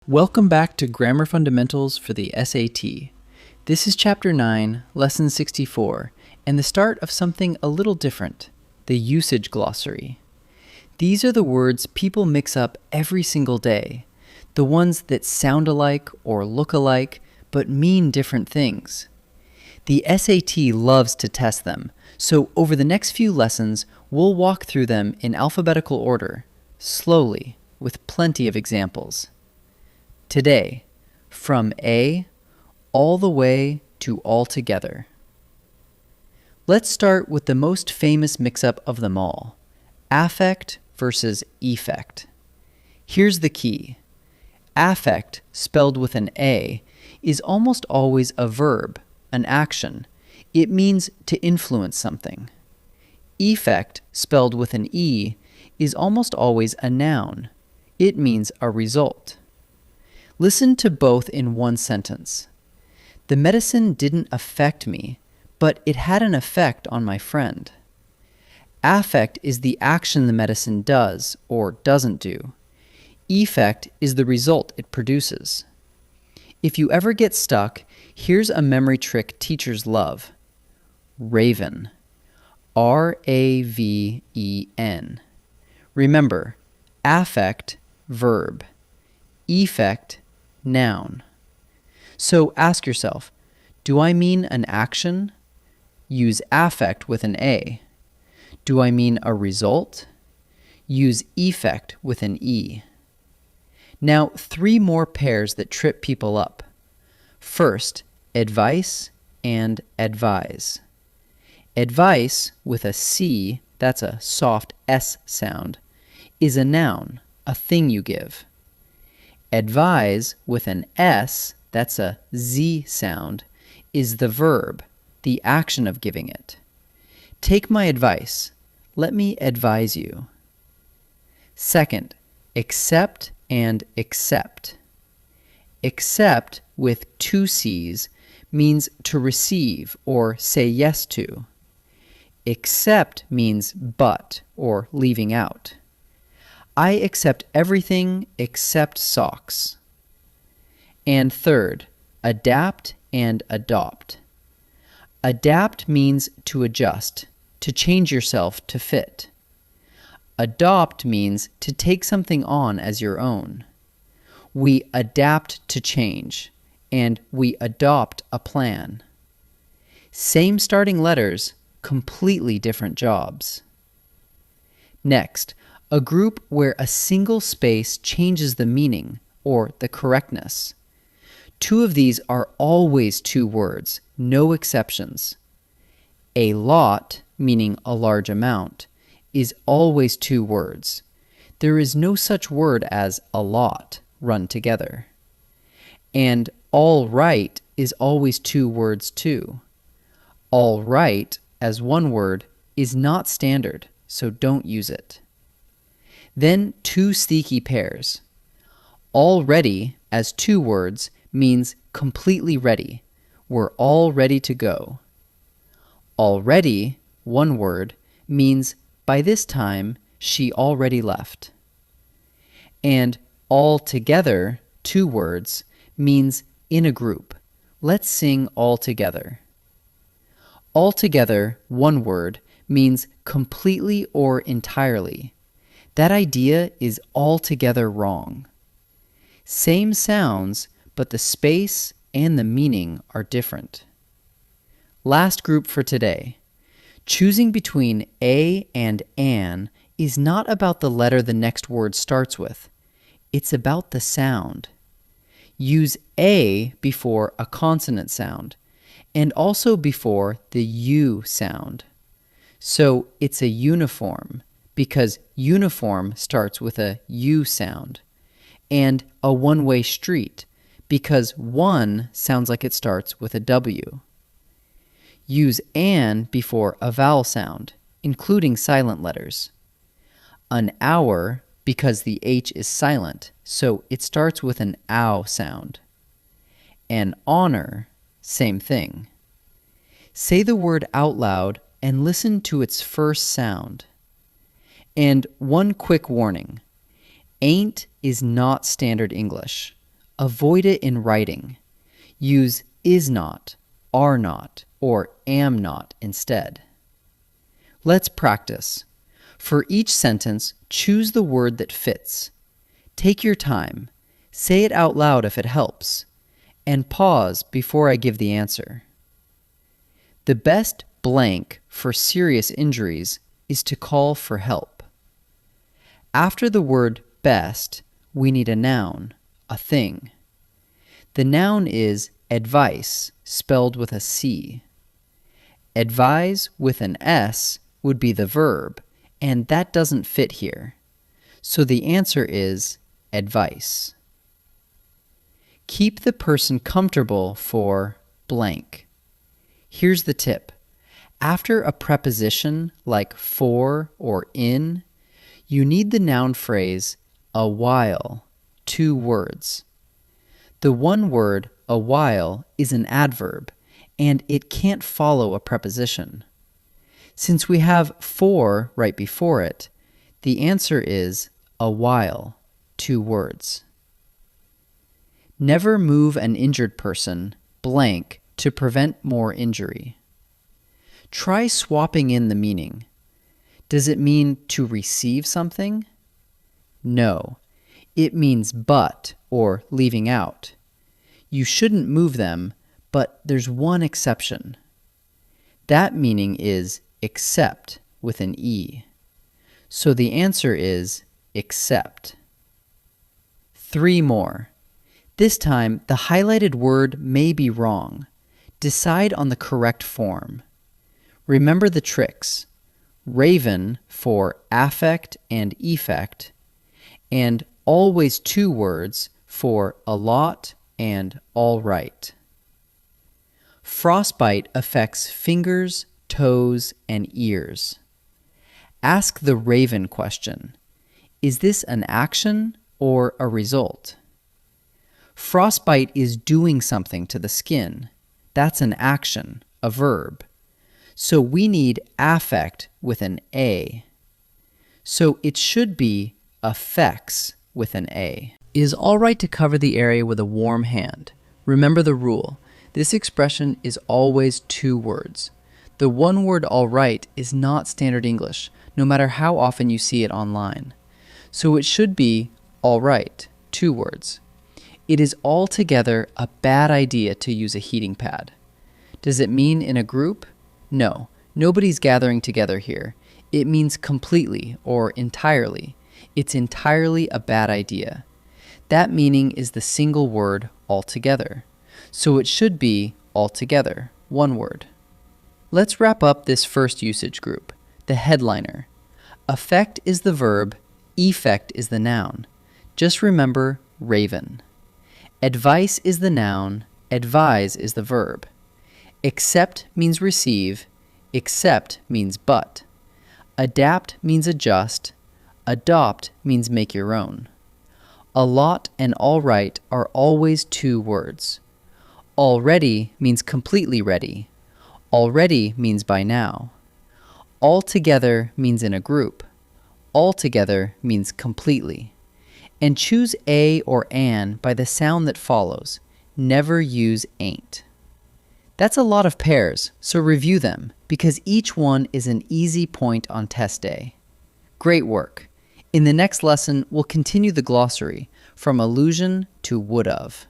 Welcome back to Grammar Fundamentals for the SAT. This is Chapter 9, Lesson 64, and the start of something a little different, the usage glossary. These are the words people mix up every single day, the ones that sound alike or look alike, but mean different things. The SAT loves to test them, so over the next few lessons, we'll walk through them in alphabetical order, slowly, with plenty of examples. Today, from A all the way to altogether. Let's start with the most famous mix-up of them all, affect versus effect. Here's the key. Affect, spelled with an A, is almost always a verb, an action. It means to influence something. Effect, spelled with an E, is almost always a noun. It means a result. Listen to both in one sentence. The medicine didn't affect me, but it had an effect on my friend. Affect is the action the medicine does or doesn't do. Effect is the result it produces. If you ever get stuck, here's a memory trick teachers love. Raven. R-A-V-E-N. Remember, affect, verb. Effect, noun. So ask yourself, do I mean an action? Use affect with an A. Do I mean a result? Use effect with an E. Now, 3 more pairs that trip people up. First, advice and advise. Advice with a C, that's a soft S sound, is a noun, a thing you give. Advise with an S, that's a Z sound, is the verb, the action of giving it. Take my advice. Let me advise you. Second, accept and accept. Accept with 2 C's means to receive or say yes to. Accept means but or leaving out. I accept everything except socks. And third, adapt and adopt. Adapt means to adjust, to change yourself to fit. Adopt means to take something on as your own. We adapt to change, and we adopt a plan. Same starting letters, completely different jobs. Next, a group where a single space changes the meaning or the correctness. 2 of these are always 2 words, no exceptions. A lot, meaning a large amount, is always 2 words. There is no such word as a lot run together. And all right is always 2 words too. All right, as 1 word, is not standard, so don't use it. Then 2 sneaky pairs. Already, as 2 words, means completely ready. We're all ready to go. Already, 1 word, means by this time, she already left. And all together, 2 words, means in a group. Let's sing all together. Altogether, 1 word, means completely or entirely. That idea is altogether wrong. Same sounds, but the space and the meaning are different. Last group for today. Choosing between a and an is not about the letter the next word starts with. It's about the sound. Use a before a consonant sound, and also before the U sound. So it's a uniform, because uniform starts with a U sound, and a one-way street, because one sounds like it starts with a W. Use an before a vowel sound, including silent letters. An hour, because the H is silent, so it starts with an ow sound. An honor, same thing. Say the word out loud and listen to its first sound. And one quick warning. Ain't is not standard English. Avoid it in writing. Use is not, are not, or am not instead. Let's practice. For each sentence, choose the word that fits. Take your time. Say it out loud if it helps. And pause before I give the answer. The best blank for serious injuries is to call for help. After the word best, we need a noun, a thing. The noun is advice, spelled with a C. Advise with an S would be the verb, and that doesn't fit here. So the answer is advice. Keep the person comfortable for blank. Here's the tip. After a preposition like for or in, you need the noun phrase a while, 2 words. The one word, a while, is an adverb, and it can't follow a preposition. Since we have for right before it, the answer is a while, 2 words. Never move an injured person blank to prevent more injury. Try swapping in the meaning. Does it mean to receive something? No, it means but or leaving out. You shouldn't move them, but there's one exception. That meaning is except with an E. So the answer is except. 3 more. This time, the highlighted word may be wrong. Decide on the correct form. Remember the tricks. Raven for affect and effect, and always 2 words for a lot and all right. Frostbite affects fingers, toes, and ears. Ask the Raven question. Is this an action or a result? Frostbite is doing something to the skin. That's an action, a verb. So we need affect with an A. So it should be affects with an A. It is all right to cover the area with a warm hand. Remember the rule. This expression is always 2 words. The one word all right is not standard English, no matter how often you see it online. So it should be all right, 2 words. It is altogether a bad idea to use a heating pad. Does it mean in a group? No, nobody's gathering together here. It means completely or entirely. It's entirely a bad idea. That meaning is the single word altogether. So it should be altogether, 1 word. Let's wrap up this first usage group, the headliner. Affect is the verb, effect is the noun. Just remember Raven. Advice is the noun, advise is the verb. Accept means receive, except means but. Adapt means adjust, adopt means make your own. A lot and all right are always 2 words. Already means completely ready. Already means by now. Altogether means in a group. Altogether means completely. And choose a or an by the sound that follows. Never use ain't. That's a lot of pairs, so review them, because each one is an easy point on test day. Great work. In the next lesson, we'll continue the glossary, from allusion to would of.